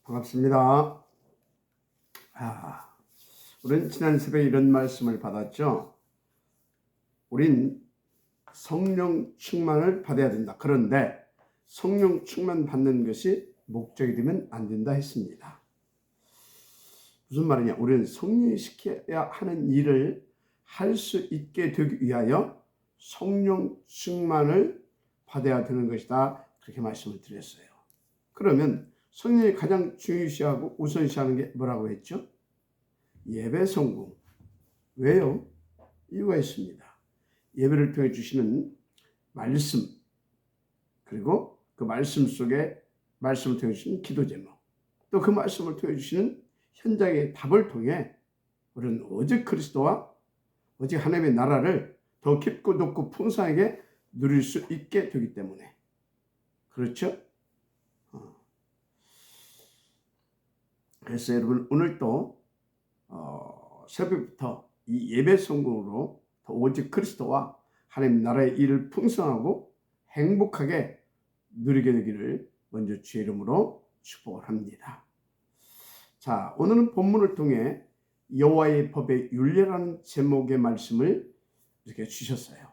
반갑습니다. 우리는 지난 새벽에 이런 말씀을 받았죠. 우린 성령 충만을 받아야 된다. 그런데 성령 충만 받는 것이 목적이 되면 안 된다 했습니다. 무슨 말이냐? 우리는 성령이 시켜야 하는 일을 할 수 있게 되기 위하여 성령 충만을 받아야 되는 것이다. 그렇게 말씀을 드렸어요. 그러면 성령이 가장 중요시하고 우선시하는 게 뭐라고 했죠? 예배 성공. 왜요? 이유가 있습니다. 예배를 통해 주시는 말씀, 그리고 그 말씀 속에 말씀을 통해 주시는 기도 제목, 또 그 말씀을 통해 주시는 현장의 답을 통해 우리는 오직 그리스도와 오직 하나님의 나라를 더 깊고 높고 풍성하게 누릴 수 있게 되기 때문에. 그렇죠? 그래서 여러분 오늘 또 새벽부터 이 예배 성공으로 더 오직 그리스도와 하나님 나라의 일을 풍성하고 행복하게 누리게 되기를 먼저 주의 이름으로 축복을 합니다. 자, 오늘은 본문을 통해 여호와의 법의 윤례라는 제목의 말씀을 이렇게 주셨어요.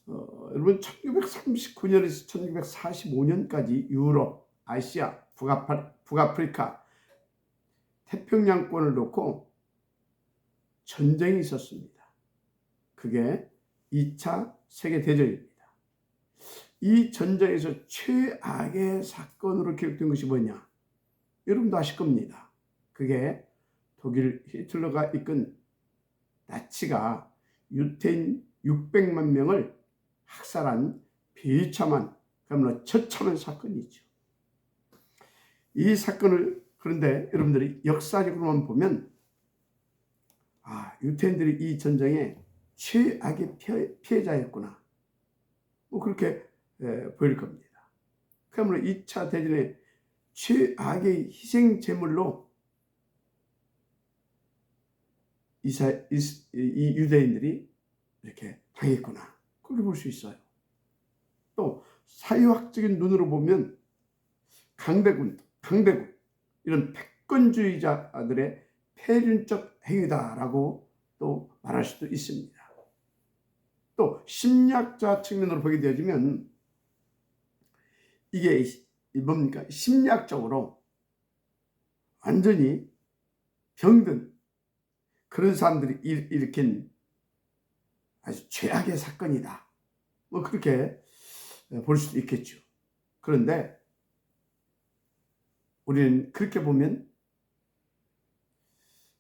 여러분 1939년에서 1945년까지 유럽, 아시아, 북아프리카 태평양권을 놓고 전쟁이 있었습니다. 그게 2차 세계대전입니다. 이 전쟁에서 최악의 사건으로 기록된 것이 뭐냐? 여러분도 아실 겁니다. 그게 독일 히틀러가 이끈 나치가 유태인 600만 명을 학살한 비참한, 그야말로 처참한 사건이죠. 이 사건을 그런데 여러분들이 역사적으로만 보면 유태인들이 이 전쟁의 최악의 피해자였구나, 그렇게 보일 겁니다. 그야말로 2차 대전의 최악의 희생 제물로 이 유대인들이 이렇게 당했구나, 그렇게 볼 수 있어요. 또 사회학적인 눈으로 보면 강대군 이런 패권주의자들의 폐륜적 행위다라고 또 말할 수도 있습니다. 또 심리학자 측면으로 보게 되어지면 이게 뭡니까? 심리학적으로 완전히 병든 그런 사람들이 일으킨 아주 최악의 사건이다, 그렇게 볼 수도 있겠죠. 그런데 우리는 그렇게 보면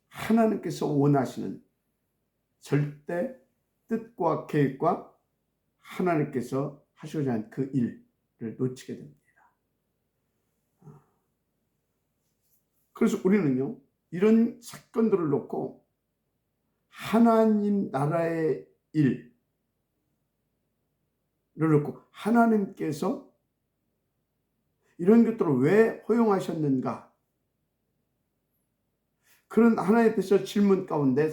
하나님께서 원하시는 절대 뜻과 계획과 하나님께서 하시고자 하는 그 일을 놓치게 됩니다. 그래서 우리는요, 이런 사건들을 놓고 하나님 나라의 일을 놓고 하나님께서 이런 것들을 왜 허용하셨는가, 그런 하나님 앞에서 질문 가운데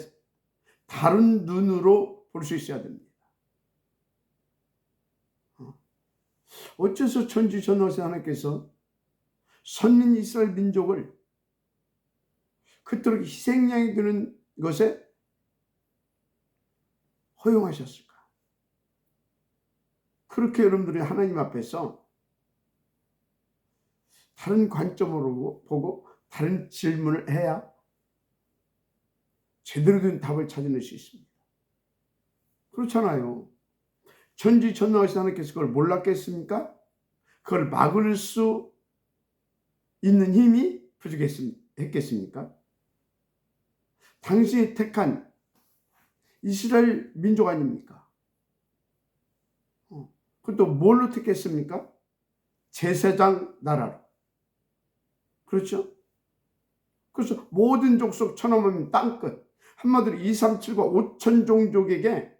다른 눈으로 볼 수 있어야 됩니다. 어째서 전지전능하신 하나님께서 선민 이스라엘 민족을 그토록 희생양이 되는 것에 허용하셨을까? 그렇게 여러분들이 하나님 앞에서 다른 관점으로 보고 다른 질문을 해야 제대로 된 답을 찾아낼 수 있습니다. 그렇잖아요. 전지전능하신 하나님께서 그걸 몰랐겠습니까? 그걸 막을 수 있는 힘이 부족했겠습니까? 당신이 택한 이스라엘 민족 아닙니까? 그것도 뭘로 택했습니까? 제사장 나라로. 그렇죠? 그래서 모든 족속 천하만 땅끝, 한마디로 2, 3, 7과 5천 종족에게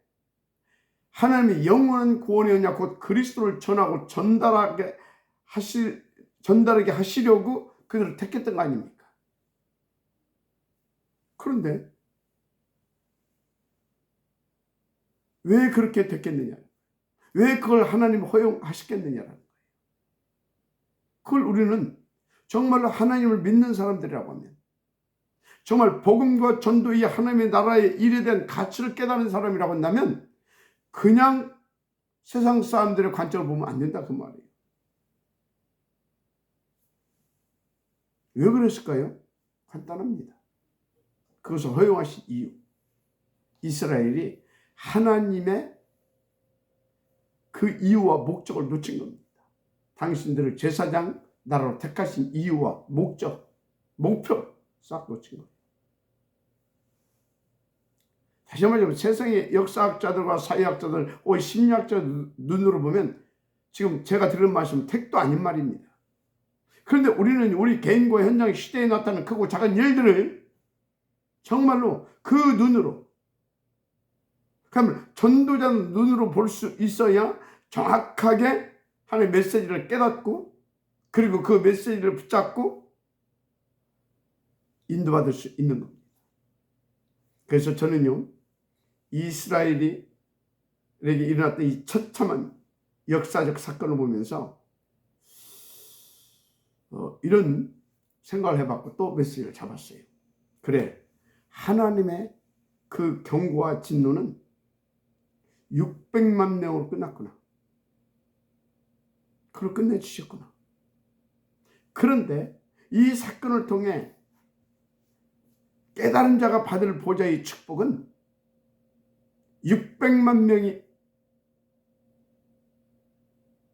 하나님의 영원한 구원의 언약 곧 그리스도를 전하고 전달하게 하시려고 그들을 택했던 거 아닙니까? 그런데 왜 그렇게 됐겠느냐? 왜 그걸 하나님 허용하셨겠느냐라는 거예요. 그걸 우리는 정말로 하나님을 믿는 사람들이라고 하면, 정말 복음과 전도 이 하나님의 나라의 일에 대한 가치를 깨닫는 사람이라고 한다면 그냥 세상 사람들의 관점을 보면 안 된다 그 말이에요. 왜 그랬을까요? 간단합니다. 그것을 허용하신 이유. 이스라엘이 하나님의 그 이유와 목적을 놓친 겁니다. 당신들을 제사장 나라로 택하신 이유와 목적, 목표 싹 놓친 거예요. 다시 말하면 세상의 역사학자들과 사회학자들, 심리학자들 눈으로 보면 지금 제가 들은 말씀은 택도 아닌 말입니다. 그런데 우리는 우리 개인과 현장 시대에 나타나는 크고 작은 일들을 정말로 그 눈으로, 그러면 전도자는 눈으로 볼 수 있어야 정확하게 하나님의 메시지를 깨닫고 그리고 그 메시지를 붙잡고 인도받을 수 있는 겁니다. 그래서 저는요, 이스라엘에게 일어났던 이 처참한 역사적 사건을 보면서 이런 생각을 해봤고 또 메시지를 잡았어요. 그래, 하나님의 그 경고와 진노는 600만 명으로 끝났구나. 그걸 끝내주셨구나. 그런데 이 사건을 통해 깨달은 자가 받을 보좌의 축복은 600만 명이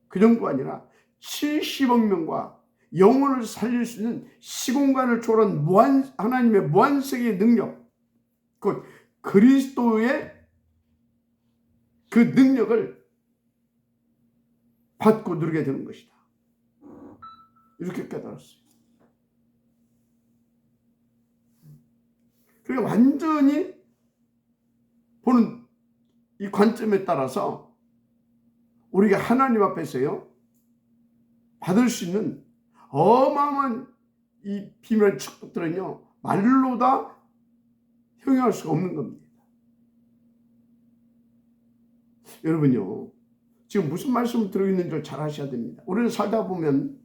그 정도가 아니라 70억 명과 영혼을 살릴 수 있는 시공간을 초월한 하나님의 무한세계의 능력, 곧 그리스도의 그 능력을 받고 누리게 되는 것이다. 이렇게 깨달았어요. 그러니까 완전히 보는 이 관점에 따라서 우리가 하나님 앞에서요 받을 수 있는 어마어마한 이 비밀 축복들은요 말로 다 형용할 수가 없는 겁니다. 여러분요, 지금 무슨 말씀을 들어 있는 줄 잘 아셔야 됩니다. 우리는 살다 보면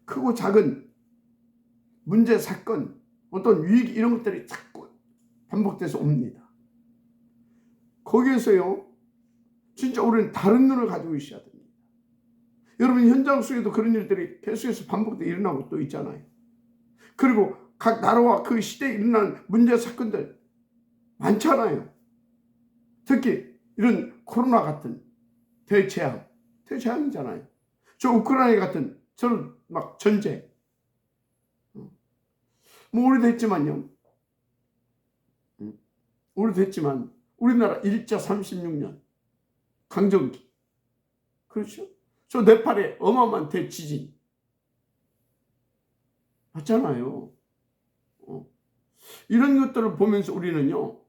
크고 작은 문제, 사건, 어떤 위기 이런 것들이 자꾸 반복돼서 옵니다. 거기에서요 진짜 우리는 다른 눈을 가지고 있어야 됩니다. 여러분 현장 속에도 그런 일들이 계속해서 반복돼 일어나고 또 있잖아요. 그리고 각 나라와 그 시대에 일어난 문제, 사건들 많잖아요. 특히 이런 코로나 같은 대재앙이잖아요. 저 우크라이나 같은 저런 막 전쟁. 뭐 오래됐지만요. 오래됐지만 우리나라 일자 36년 강정기. 그렇죠? 저 네팔의 어마어마한 대지진. 맞잖아요. 이런 것들을 보면서 우리는요.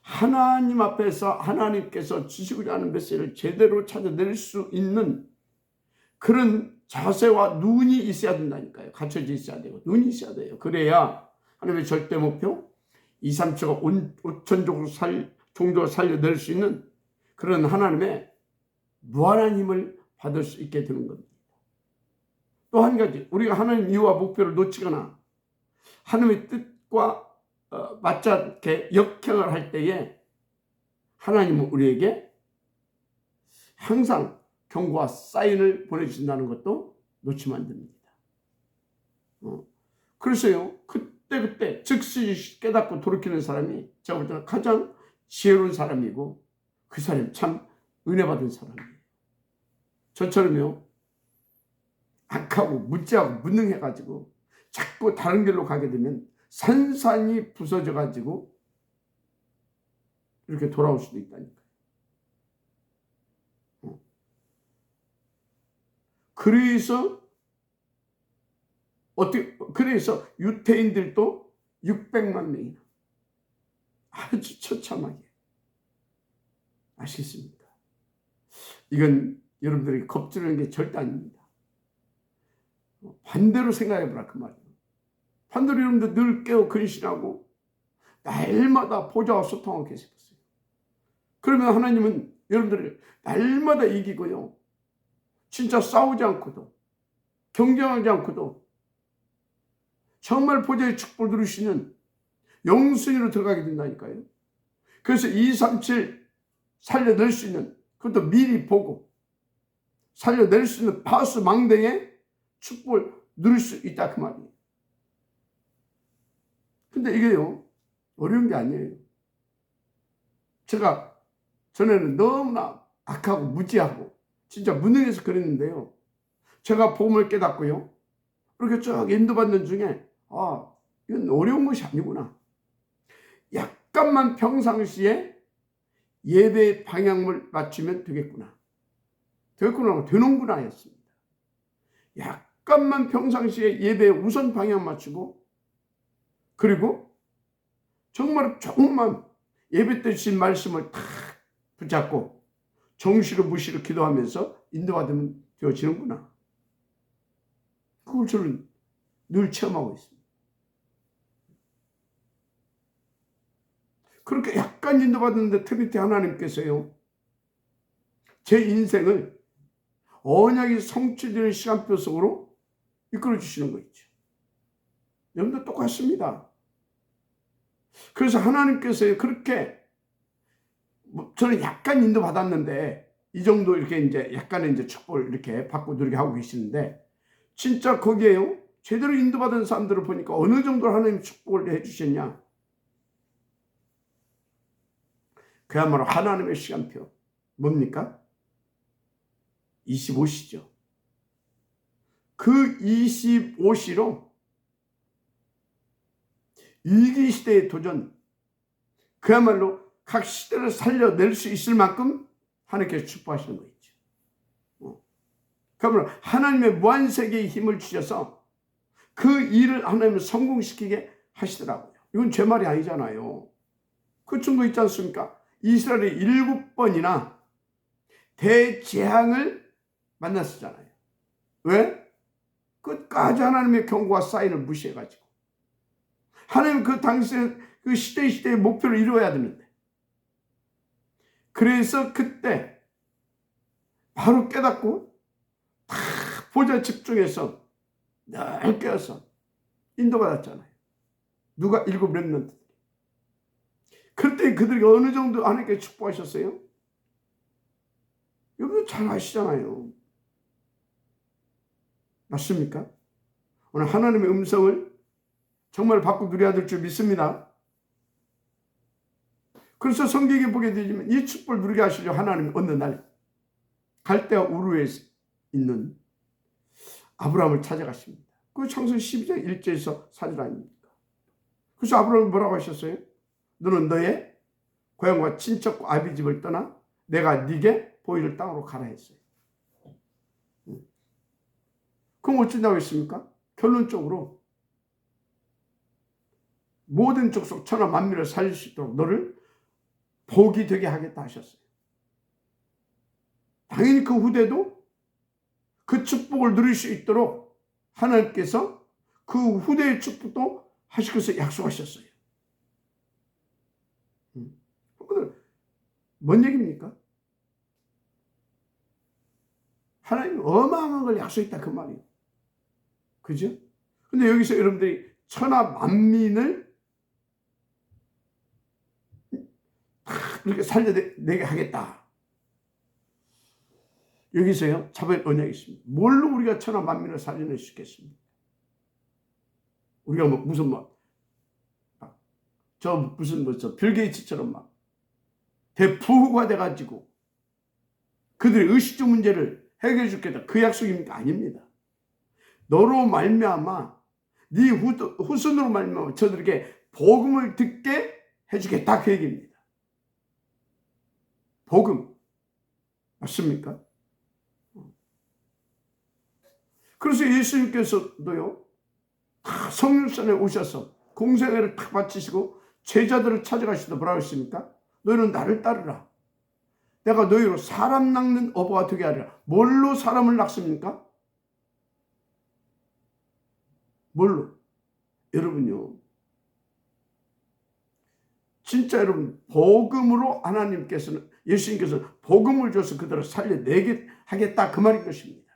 하나님 앞에서 하나님께서 주시고자 하는 메시지를 제대로 찾아낼 수 있는 그런 자세와 눈이 있어야 된다니까요. 갖춰져 있어야 되고 눈이 있어야 돼요. 그래야 하나님의 절대 목표 2, 3초가 5천 종족을 살려낼 수 있는 그런 하나님의 무한한 힘을 받을 수 있게 되는 겁니다. 또 한 가지, 우리가 하나님 이유와 목표를 놓치거나 하나님의 뜻과 맞지 않게 역행을 할 때에 하나님은 우리에게 항상 경고와 사인을 보내주신다는 것도 놓치면 안 됩니다. 그래서요 그때 즉시 깨닫고 돌이키는 사람이 제가 볼 때는 가장 지혜로운 사람이고 그 사람이 참 은혜 받은 사람이에요. 저처럼요 악하고 무지하고 무능해가지고 자꾸 다른 길로 가게 되면 산산이 부서져가지고 이렇게 돌아올 수도 있다니까요. 그래서 유태인들도 600만 명이나 아주 처참하게. 아시겠습니까? 이건 여러분들에게 겁주는 게 절대 아닙니다. 반대로 생각해보라 그 말이에요. 반대로 여러분들 늘 깨어 근신하고 날마다 보좌와 소통하고 계시겠어요. 그러면 하나님은 여러분들을 날마다 이기고요. 진짜 싸우지 않고도 경쟁하지 않고도 정말 보좌의 축복을 누릴 수 있는 영순위로 들어가게 된다니까요. 그래서 237 살려낼 수 있는, 그것도 미리 보고 살려낼 수 있는 파수 망대의 축복을 누릴 수 있다 그 말이에요. 근데 이게요 어려운 게 아니에요. 제가 전에는 너무나 악하고 무지하고 진짜 무능해서 그랬는데요, 제가 복음을 깨닫고요 이렇게 쭉 인도받는 중에 이건 어려운 것이 아니구나, 약간만 평상시에 예배 방향을 맞추면 되겠구나 되는구나 했습니다. 약간만 평상시에 예배의 우선 방향 맞추고, 그리고 정말 조금만 예배 때 주신 말씀을 탁 붙잡고 정시로 무시로 기도하면서 인도받으면 되어지는구나. 그걸 저는 늘 체험하고 있습니다. 그렇게 약간 인도받았는데 트리니티 하나님께서요 제 인생을 언약이 성취되는 시간표 속으로 이끌어 주시는 거 있죠. 여러분도 똑같습니다. 그래서 하나님께서 그렇게 저는 약간 인도받았는데 이 정도 이렇게 이제 약간의 이제 축복을 이렇게 받고 누리게 하고 계시는데, 진짜 거기에요 제대로 인도받은 사람들을 보니까 어느 정도 하나님 축복을 해주셨냐, 그야말로 하나님의 시간표 뭡니까? 25시죠. 그 25시로 위기 시대의 도전, 그야말로 각 시대를 살려낼 수 있을 만큼 하나님께서 축복하시는 거 있죠. 그야말로 하나님의 무한세계의 힘을 주셔서 그 일을 하나님을 성공시키게 하시더라고요. 이건 제 말이 아니잖아요. 그 증거 있지 않습니까? 이스라엘이 7번이나 대재앙을 만났었잖아요. 왜? 끝까지 하나님의 경고와 사인을 무시해가지고 하나님 그 당시에 그 시대의 목표를 이루어야 되는데, 그래서 그때 바로 깨닫고 다 보좌 집중해서 늘 깨어서 인도받았잖아요. 누가 7 렘넌트. 그때 그들이 어느 정도 하나님께 축복하셨어요? 여러분 잘 아시잖아요. 맞습니까? 오늘 하나님의 음성을 정말 받고 누려야 될 줄 믿습니다. 그래서 성경에 보게 되지만 이 축복을 누리게 하시려 하나님이 어느 날 갈대아 우르에 있는 아브라함을 찾아가십니다. 그 창세기 12장 1절에서 사절 아닙니까? 그래서 아브라함이 뭐라고 하셨어요? 너는 너의 고향과 친척과 아비 집을 떠나 내가 네게 보이는 땅으로 가라 했어요. 그럼 어쩐다고 했습니까? 결론적으로 모든 족속 천하 만민을 살릴 수 있도록 너를 복이 되게 하겠다 하셨어요. 당연히 그 후대도 그 축복을 누릴 수 있도록 하나님께서 그 후대의 축복도 하실 것을 약속하셨어요. 뭔 얘기입니까? 하나님 어마어마한 걸 약속했다 그 말이에요. 그죠? 근데 여기서 여러분들이 천하 만민을 이렇게 살려내게 하겠다. 여기서요 자본 언약이 있습니다. 뭘로 우리가 천하 만민을 살려낼 수 있겠습니까? 우리가 무슨 빌 게이츠처럼 막 대부가 돼가지고 그들의 의식주 문제를 해결해 주겠다 그 약속입니까? 아닙니다. 너로 말미암아 네 후손으로 말미암아 저들에게 복음을 듣게 해주겠다 그 얘기입니다. 복음 맞습니까? 그래서 예수님께서도요 성령산에 오셔서 공생애를 탁 바치시고 제자들을 찾아가시다 뭐라고 했습니까? 너희는 나를 따르라. 내가 너희로 사람 낚는 어부가 되게 하리라. 뭘로 사람을 낚습니까? 뭘로? 여러분요 진짜 여러분 복음으로 하나님께서는 예수님께서 복음을 줘서 그들을 살려내게 하겠다 그 말인 것입니다.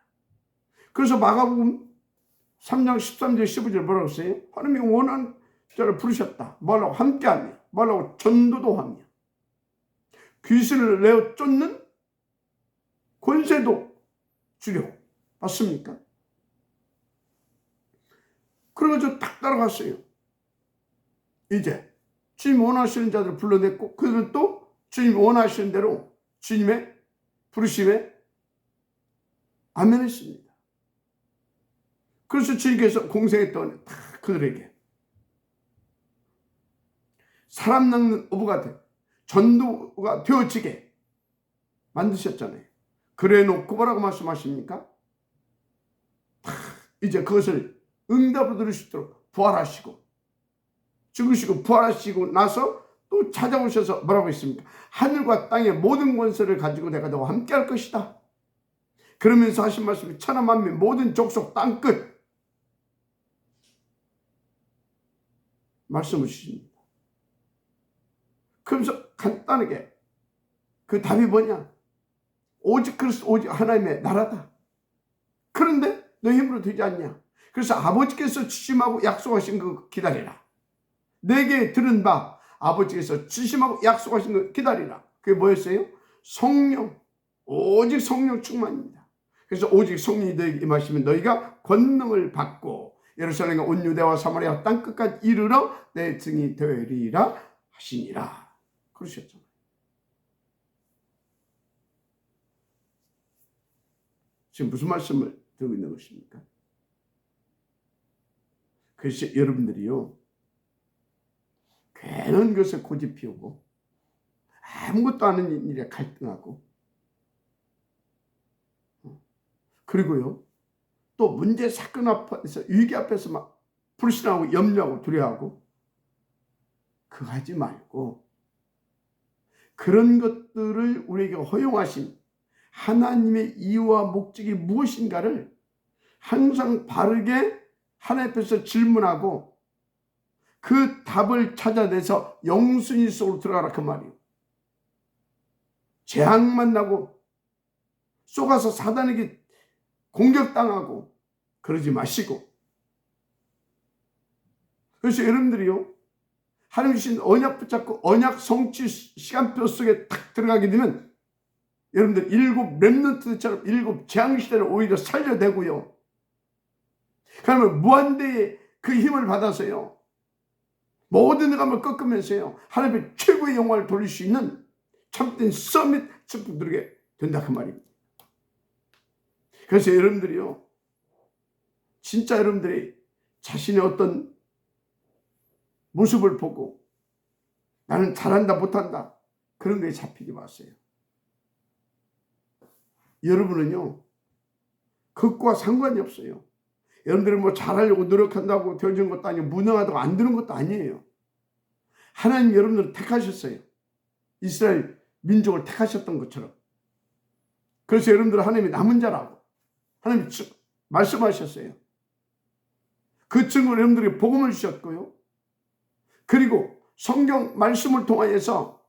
그래서 마가복음 3장 13절 15절 뭐라고 써요? 하나님이 원하는 자를 부르셨다. 뭐라고? 함께하며. 뭐라고? 전도도 하며. 귀신을 내어 쫓는 권세도 주려고. 맞습니까? 그래가지고 딱 따라갔어요. 이제 주님 원하시는 자들을 불러냈고 그들은 또 주님 원하시는 대로 주님의 부르심에 아멘했습니다. 그래서 주님께서 공생했던 다 그들에게 사람 낚는 어부가 돼 전도가 되어지게 만드셨잖아요. 그래 놓고 뭐라고 말씀하십니까? 이제 그것을 응답을 들을 수 있도록 부활하시고 죽으시고 부활하시고 나서 또 찾아오셔서 뭐라고 했습니까? 하늘과 땅의 모든 권세를 가지고 내가 너와 함께 할 것이다. 그러면서 하신 말씀이 천하 만민 모든 족속 땅끝 말씀을 주십니다. 그러면서 간단하게 그 답이 뭐냐? 오직 그리스도 오직 하나님의 나라다. 그런데 너 힘으로 되지 않냐? 그래서 아버지께서 지심하고 약속하신 거 기다리라. 내게 들은 바 아버지께서 지심하고 약속하신 거 기다리라. 그게 뭐였어요? 성령. 오직 성령 충만입니다. 그래서 오직 성령이 너에게 임하시면 너희가 권능을 받고 예루살렘과 온 유대와 사마리아 땅끝까지 이르러 내 증이 되리라 하시니라. 그러셨잖아요. 지금 무슨 말씀을 드리고 있는 것입니까? 그래서 여러분들이요, 괜한 것에 고집 피우고 아무것도 아닌 일에 갈등하고 그리고요 또 문제 사건 앞에서 위기 앞에서 막 불신하고 염려하고 두려워하고 그거 하지 말고 그런 것들을 우리에게 허용하신 하나님의 이유와 목적이 무엇인가를 항상 바르게 하나님 앞에서 질문하고 그 답을 찾아내서 영순위 속으로 들어가라 그 말이에요. 재앙만 나고 쏘가서 사단에게 공격당하고 그러지 마시고 그래서 여러분들이요 하나님 주신 언약 붙잡고 언약 성취 시간표 속에 딱 들어가게 되면 여러분들 7 렘넌트처럼 7 재앙시대를 오히려 살려내고요. 그러면 무한대의 그 힘을 받아서요. 모든 감을 꺾으면서요. 하나님의 최고의 영광을 돌릴 수 있는 참된 서밋 축복 누리게 된다 그 말입니다. 그래서 여러분들이요. 진짜 여러분들이 자신의 어떤 모습을 보고 나는 잘한다 못한다 그런 거에 잡히지 마세요. 여러분은요. 그것과 상관이 없어요. 여러분들이 뭐 잘하려고 노력한다고 되어지는 것도 아니고 무능하다고 안 되는 것도 아니에요. 하나님 여러분들을 택하셨어요. 이스라엘 민족을 택하셨던 것처럼. 그래서 여러분들은 하나님이 남은 자라고 하나님이 말씀하셨어요. 그 증거로 여러분들에게 복음을 주셨고요. 그리고 성경 말씀을 통하여서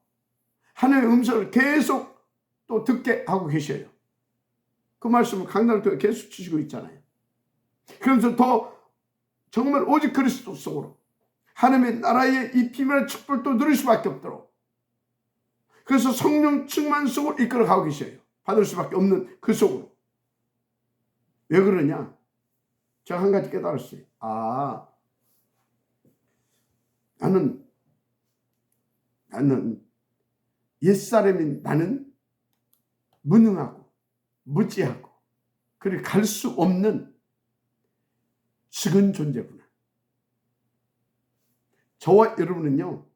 하나님의 음성을 계속 또 듣게 하고 계셔요. 그 말씀을 강단을 통해 계속 주시고 있잖아요. 그러면서 더 정말 오직 그리스도 속으로 하나님의 나라의 이 비밀의 축복도 누릴 수밖에 없도록 그래서 성령 충만 속으로 이끌어 가고 계셔요. 받을 수밖에 없는 그 속으로. 왜 그러냐? 제가 한 가지 깨달았어요. 나는 옛사람인 나는 무능하고 무지하고 그리 갈 수 없는 적은 존재구나. 저와 여러분은요.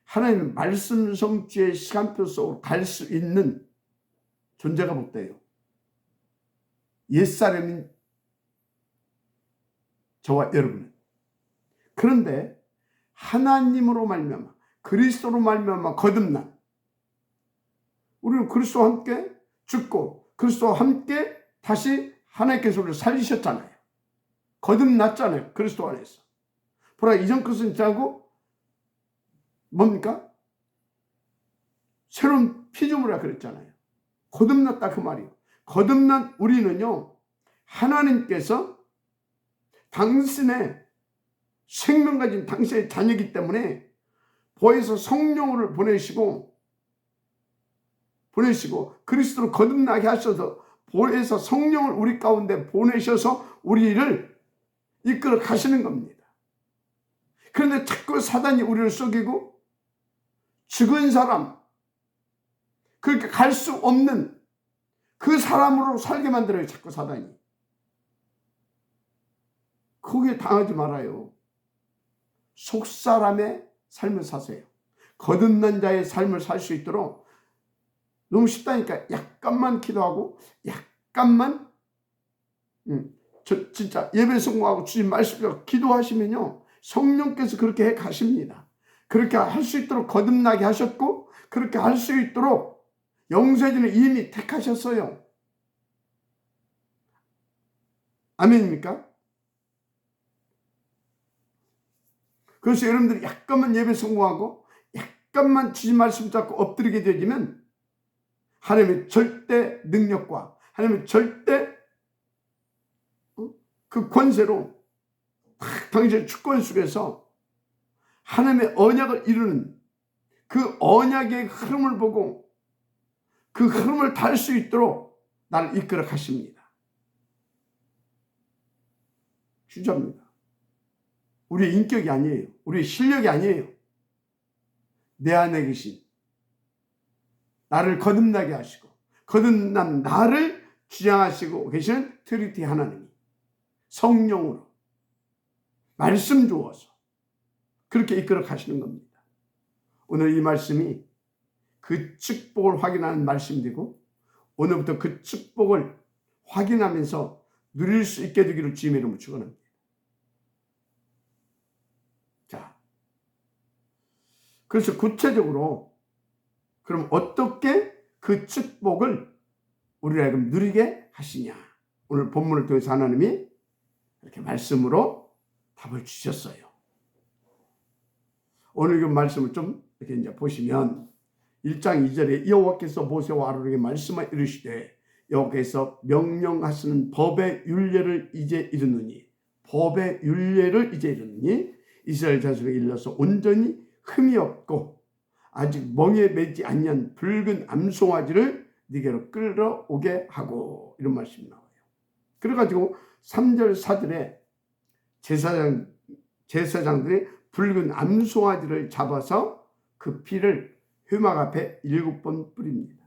하나님의 말씀 성취의 시간표 속으로 갈 수 있는 존재가 못돼요. 옛사람인 저와 여러분은. 그런데 하나님으로 말미암아 그리스도로 말미암아 거듭난 우리는 그리스도와 함께 죽고 그리스도와 함께 다시 하나님께서 우리를 살리셨잖아요. 거듭났잖아요. 그리스도 안에서. 보라 이전 것은 지나고 뭡니까? 새로운 피조물이라 그랬잖아요. 거듭났다 그 말이에요. 거듭난 우리는요. 하나님께서 당신의 생명 가진 당신의 자녀이기 때문에 보혜사 성령을 보내시고 그리스도로 거듭나게 하셔서 보혜사 성령을 우리 가운데 보내셔서 우리를 이끌어 가시는 겁니다. 그런데 자꾸 사단이 우리를 속이고 죽은 사람, 그렇게 갈 수 없는 그 사람으로 살게 만들어요. 자꾸 사단이. 거기에 당하지 말아요. 속사람의 삶을 사세요. 거듭난 자의 삶을 살 수 있도록 너무 쉽다니까. 약간만 기도하고 약간만 진짜 예배 성공하고 주님 말씀대로 기도하시면요, 성령께서 그렇게 해 가십니다. 그렇게 할 수 있도록 거듭나게 하셨고, 그렇게 할 수 있도록 영세전에 이미 택하셨어요. 아멘입니까? 그래서 여러분들이 약간만 예배 성공하고 약간만 주님 말씀 잡고 엎드리게 되지면 하나님의 절대 능력과 하나님의 절대 그 권세로 당신의 주권 속에서 하나님의 언약을 이루는 그 언약의 흐름을 보고 그 흐름을 탈 수 있도록 나를 이끌어 가십니다. 진짜입니다. 우리의 인격이 아니에요. 우리의 실력이 아니에요. 내 안에 계신 나를 거듭나게 하시고 거듭난 나를 주장하시고 계시는 트리티 하나님이 성령으로 말씀 주어서 그렇게 이끌어 가시는 겁니다. 오늘 이 말씀이 그 축복을 확인하는 말씀이고 오늘부터 그 축복을 확인하면서 누릴 수 있게 되기를 주님의 이름으로 축원합니다. 자, 그래서 구체적으로 그럼 어떻게 그 축복을 우리가 누리게 하시냐? 오늘 본문을 통해서 하나님이 이렇게 말씀으로 답을 주셨어요. 오늘 그 말씀을 좀 이렇게 이제 보시면 1장 2절에 여호와께서 모세와 아론에게 말씀하 이르시되 여호와께서 명령하시는 법의 율례를 이제 이루느니 이스라엘 자손에게 일러서 온전히 흠이 없고 아직 멍에 매지 아니한 붉은 암송아지를 네게로 끌어오게 하고 이런 말씀이 나와요. 그래가지고 3절 4절에 제사장들이 붉은 암송아지를 잡아서 그 피를 회막 앞에 7번 뿌립니다.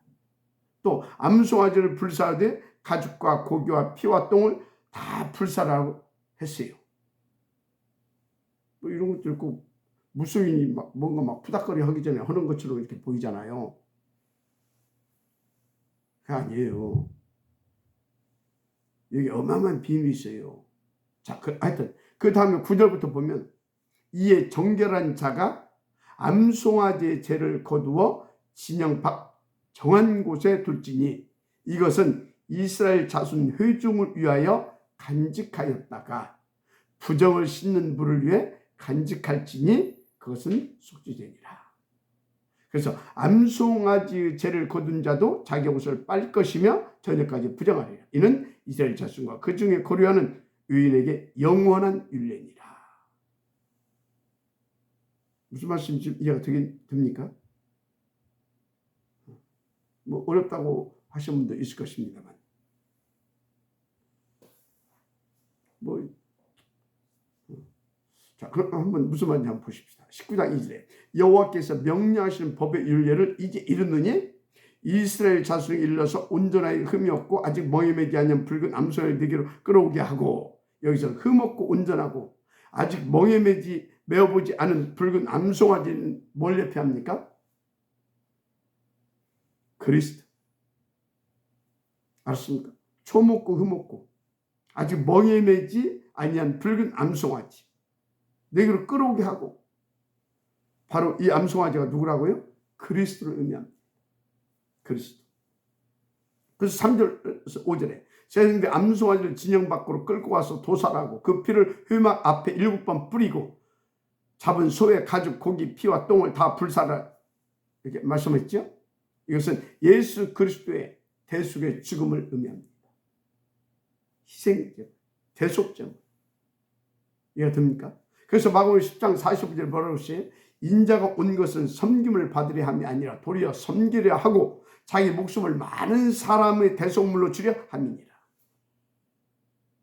또 암송아지를 불사하되 가죽과 고기와 피와 똥을 다 불사라고 했어요. 뭐 이런 것들 꼭 무속인이 막 뭔가 막 푸닥거리 하기 전에 하는 것처럼 이렇게 보이잖아요. 그게 아니에요. 여기 어마어마한 비밀이 있어요. 자, 하여튼 그 다음에 9절부터 보면 이에 정결한 자가 암송아지의 죄를 거두어 진영 밖 정한 곳에 둘지니 이것은 이스라엘 자손 회중을 위하여 간직하였다가 부정을 씻는 물을 위해 간직할지니 그것은 속죄제니라. 그래서 암송아지의 죄를 거둔 자도 자기 옷을 빨 것이며 저녁까지 부정하리라. 이는 이스라엘 자손과 그 중에 거류하는 의인에게 영원한 율례니라. 무슨 말씀인지 이해가 됩니까? 뭐 어렵다고 하시는 분도 있을 것입니다만 자, 그럼 한번 무슨 말인지 한번 보십시다. 19장 2절에 여호와께서 명령하시는 법의 율례를 이제 이루느니 이스라엘 자손에게 일러서 온전하게 흠이 없고 아직 멍에 매지 않은 붉은 암송아지를 네게로 끌어오게 하고, 여기서 흠 없고 온전하고 아직 멍에 메어보지 않은 붉은 암송아지는 뭘 예표합니까? 그리스도. 알았습니까? 초 없고 흠 없고 아직 멍에 매지 아니한 붉은 암송아지 네게로 끌어오게 하고, 바로 이 암송아지가 누구라고요? 그리스도를 의미합니다. 그리스도. 그래서 3절 5절에 세상에 암송아지를 진영 밖으로 끌고 와서 도살하고 그 피를 회막 앞에 7번 뿌리고 잡은 소의 가죽 고기 피와 똥을 다 불사라 이렇게 말씀했죠. 이것은 예수 그리스도의 대속의 죽음을 의미합니다. 희생제물, 대속제물. 이해가 됩니까? 그래서 마가복음 10장 45절 뭐라고 하시? 인자가 온 것은 섬김을 받으려 함이 아니라 도리어 섬기려 하고 자기 목숨을 많은 사람의 대속물로 주려 함이니라.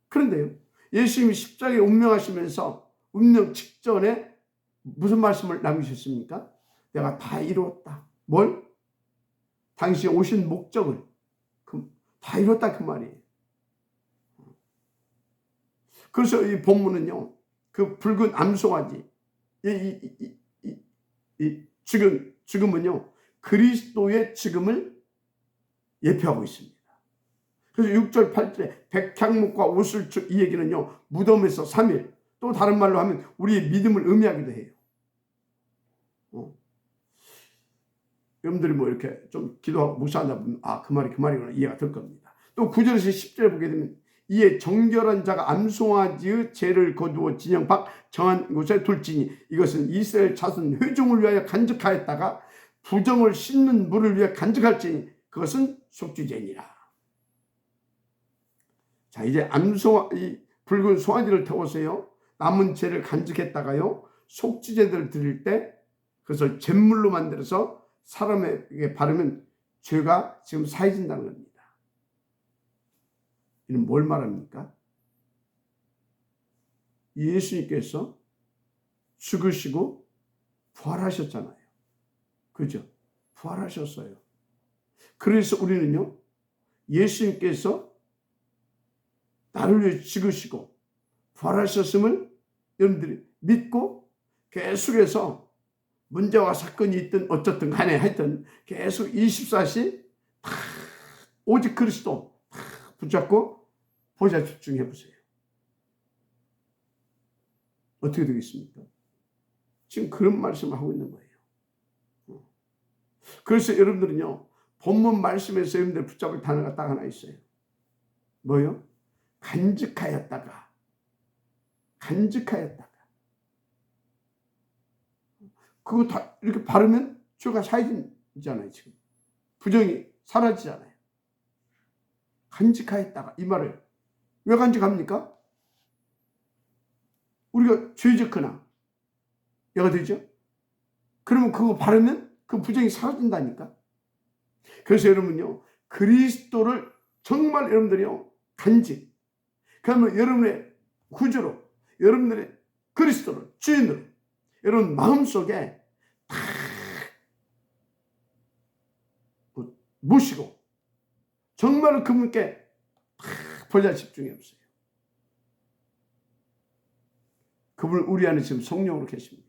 그런데요, 예수님이 십자가에 운명하시면서 운명 직전에 무슨 말씀을 남기셨습니까? 내가 다 이루었다. 뭘? 당신이 오신 목적을 다 이뤘다 그 말이에요. 그래서 이 본문은요, 그 붉은 암송아지, 지금은요 그리스도의 지금을 예표하고 있습니다. 그래서 6절 8절에 백향목과 옷을 이 얘기는요 무덤에서 3일, 또 다른 말로 하면 우리의 믿음을 의미하기도 해요. 여러분들이 뭐 이렇게 좀 기도하고 묵상하다 보면 그 말이구나 이해가 될 겁니다. 또 9절에서 10절에 보게 되면 이에 정결한 자가 암송아지의 죄를 거두어 진영 밖 정한 곳에 둘지니 이것은 이스라엘 자손 회중을 위하여 간직하였다가 부정을 씻는 물을 위해 간직할지니 그것은 속죄제니라. 자, 이제 이 붉은 송아지를 태워서요 남은 죄를 간직했다가요 속죄제를 드릴 때 그것을 잿물로 만들어서 사람에게 바르면 죄가 지금 사해진다는 겁니다. 이는 뭘 말합니까? 예수님께서 죽으시고 부활하셨잖아요. 그죠? 부활하셨어요. 그래서 우리는요 예수님께서 나를 위해 죽으시고 부활하셨음을 여러분들이 믿고 계속해서 문제와 사건이 있든 어쨌든 간에 하여튼 계속 24시 다 오직 그리스도 다 붙잡고 보좌 집중해 보세요. 어떻게 되겠습니까? 지금 그런 말씀을 하고 있는 거예요. 그래서 여러분들은요 본문 말씀에서 여러분들 붙잡을 단어가 딱 하나 있어요. 뭐요? 간직하였다가. 그거 다 이렇게 바르면 죄가 사해지잖아요. 지금 부정이 사라지잖아요. 간직하였다가 이 말을 왜 간직합니까? 우리가 죄졌거나 얘가 되죠. 그러면 그거 바르면 그 부정이 사라진다니까. 그래서 여러분요 그리스도를 정말 여러분들이요 간직. 그러면 여러분의 구주로 여러분들의 그리스도를 주인으로 여러분 마음속에 다 모시고 정말로 그분께 다 보좌 집중해 보세요. 그분 우리 안에 지금 성령으로 계십니다.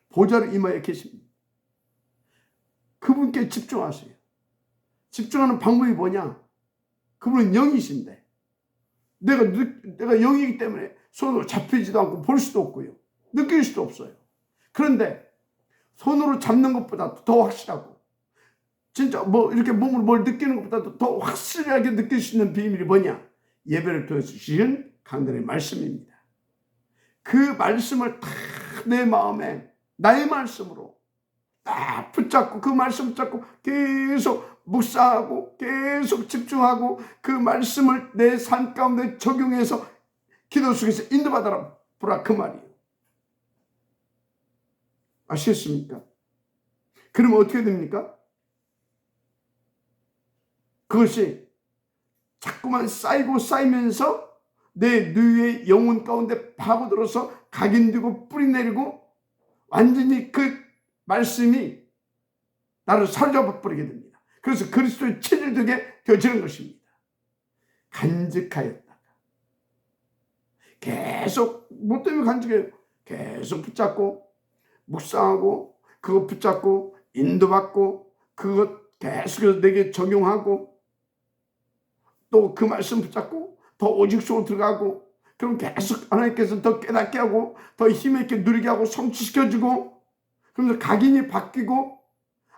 보좌로 임하여 계십니다. 그분께 집중하세요. 집중하는 방법이 뭐냐? 그분은 영이신데 내가 영이기 때문에 손으로 잡히지도 않고 볼 수도 없고요. 느낄 수도 없어요. 그런데 손으로 잡는 것보다 더 확실하고 진짜 뭐 이렇게 몸으로 뭘 느끼는 것보다도 더 확실하게 느낄 수 있는 비밀이 뭐냐? 예배를 통해서 주신 강단의 말씀입니다. 그 말씀을 다 내 마음에 나의 말씀으로 딱 붙잡고 그 말씀 붙잡고 계속 묵상하고 계속 집중하고 그 말씀을 내 삶 가운데 적용해서 기도 속에서 인도받아라 보라 그 말이에요. 아시겠습니까? 그러면 어떻게 됩니까? 그것이 자꾸만 쌓이면서 내 뇌의 영혼 가운데 파고들어서 각인되고 뿌리내리고 완전히 그 말씀이 나를 사로잡아 버리게 됩니다. 그래서 그리스도의 체질되게 되어지는 것입니다. 간직하였다가 계속 뭐 때문에 간직해요? 계속 붙잡고 묵상하고 그거 붙잡고 인도받고 그것 계속해서 내게 적용하고 또 그 말씀 붙잡고 더 오직 속으로 들어가고 그럼 계속 하나님께서 더 깨닫게 하고 더 힘있게 누리게 하고 성취시켜주고 그러면서 각인이 바뀌고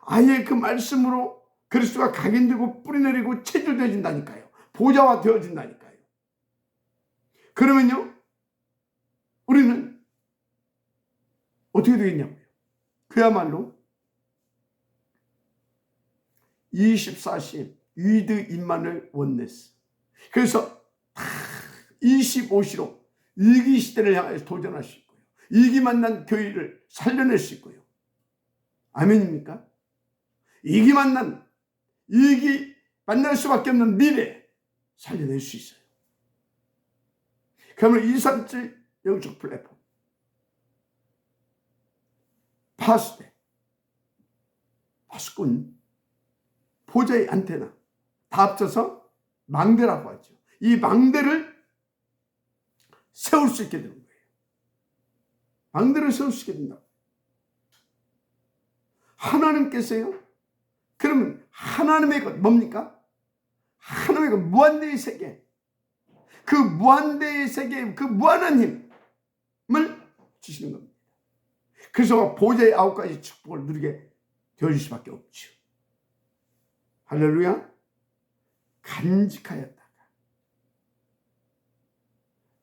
아예 그 말씀으로 그리스도가 각인되고 뿌리내리고 체질되어진다니까요. 보좌화 되어진다니까요. 그러면요 우리는 어떻게 되겠냐고요. 그야말로 24시 위드 임마누엘 원네스. 그래서 25시로 위기 시대를 향해서 도전할 수 있고요. 위기 만난 교회를 살려낼 수 있고요. 아멘입니까? 위기 만날 수밖에 없는 미래 살려낼 수 있어요. 그러면 237 영적 플랫폼, 파수대, 파수꾼, 보좌의 안테나 다 합쳐서 망대라고 하죠. 이 망대를 세울 수 있게 되는 거예요. 망대를 세울 수 있게 된다. 하나님께서요. 그러면 하나님의 것 뭡니까? 하나님의 것 무한대의 세계. 그 무한대의 세계, 그 무한한 힘을 주시는 겁니다. 그래서 보좌의 9가지 축복을 누리게 되어질 수밖에 없죠. 할렐루야. 간직하였다가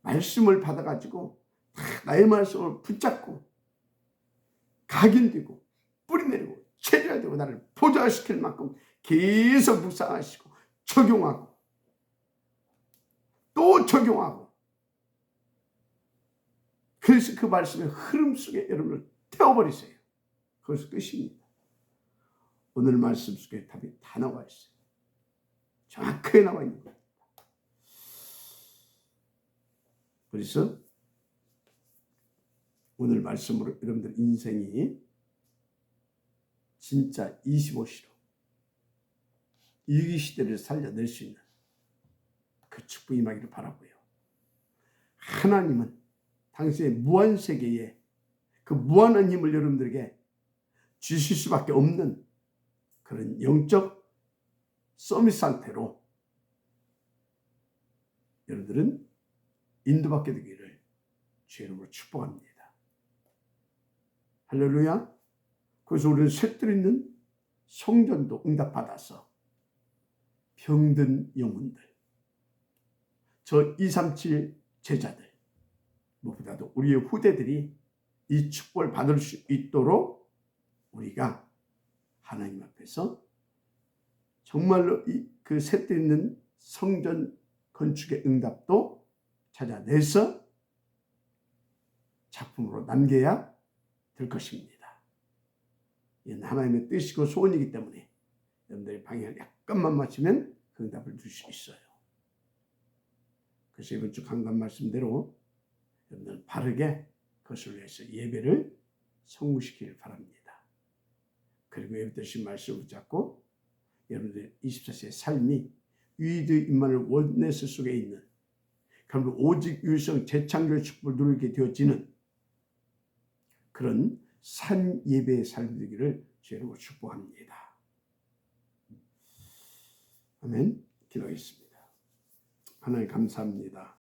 말씀을 받아가지고 나의 말씀을 붙잡고 각인되고 뿌리내리고 체질화되고 나를 보좌시킬 만큼 계속 묵상하시고 적용하고 또 적용하고, 그래서 그 말씀의 흐름 속에 여러분을 태워버리세요. 그것이 끝입니다. 오늘 말씀 속에 답이 다 나와 있어요. 정확하게 나와 있는 겁니다. 그래서 오늘 말씀으로 여러분들 인생이 진짜 25시로 위기 시대를 살려낼 수 있는 그 축복이 임하기를 바라고요. 하나님은 당신의 무한 세계에 그 무한한 힘을 여러분들에게 주실 수밖에 없는 그런 영적 서밋 상태로 여러분들은 인도받게 되기를 주의 이름으로 축복합니다. 할렐루야. 그래서 우리는 셋들 있는 성전도 응답받아서 병든 영혼들, 저 237 제자들, 무엇보다도 우리의 후대들이 이 축복을 받을 수 있도록 우리가 하나님 앞에서 정말로 그 셋들 있는 성전 건축의 응답도 찾아내서 작품으로 남겨야 될 것입니다. 이건 하나님의 뜻이고 소원이기 때문에 여러분들의 방향을 약간만 맞추면 그 응답을 줄 수 있어요. 그래서 이번 주 강단 말씀대로 여러분들 바르게 그것을 위해서 예배를 성공시키길 바랍니다. 그리고 예배 드신 말씀을 붙잡고 여러분들 24시의 삶이 위기의 임만을 원내스 속에 있는, 그러면 오직 유일성 재창조의 축복을 누리게 되어지는 그런 산 예배의 삶이 되기를 주님으로 축복합니다. 아멘. 기도하겠습니다. 하나님 감사합니다.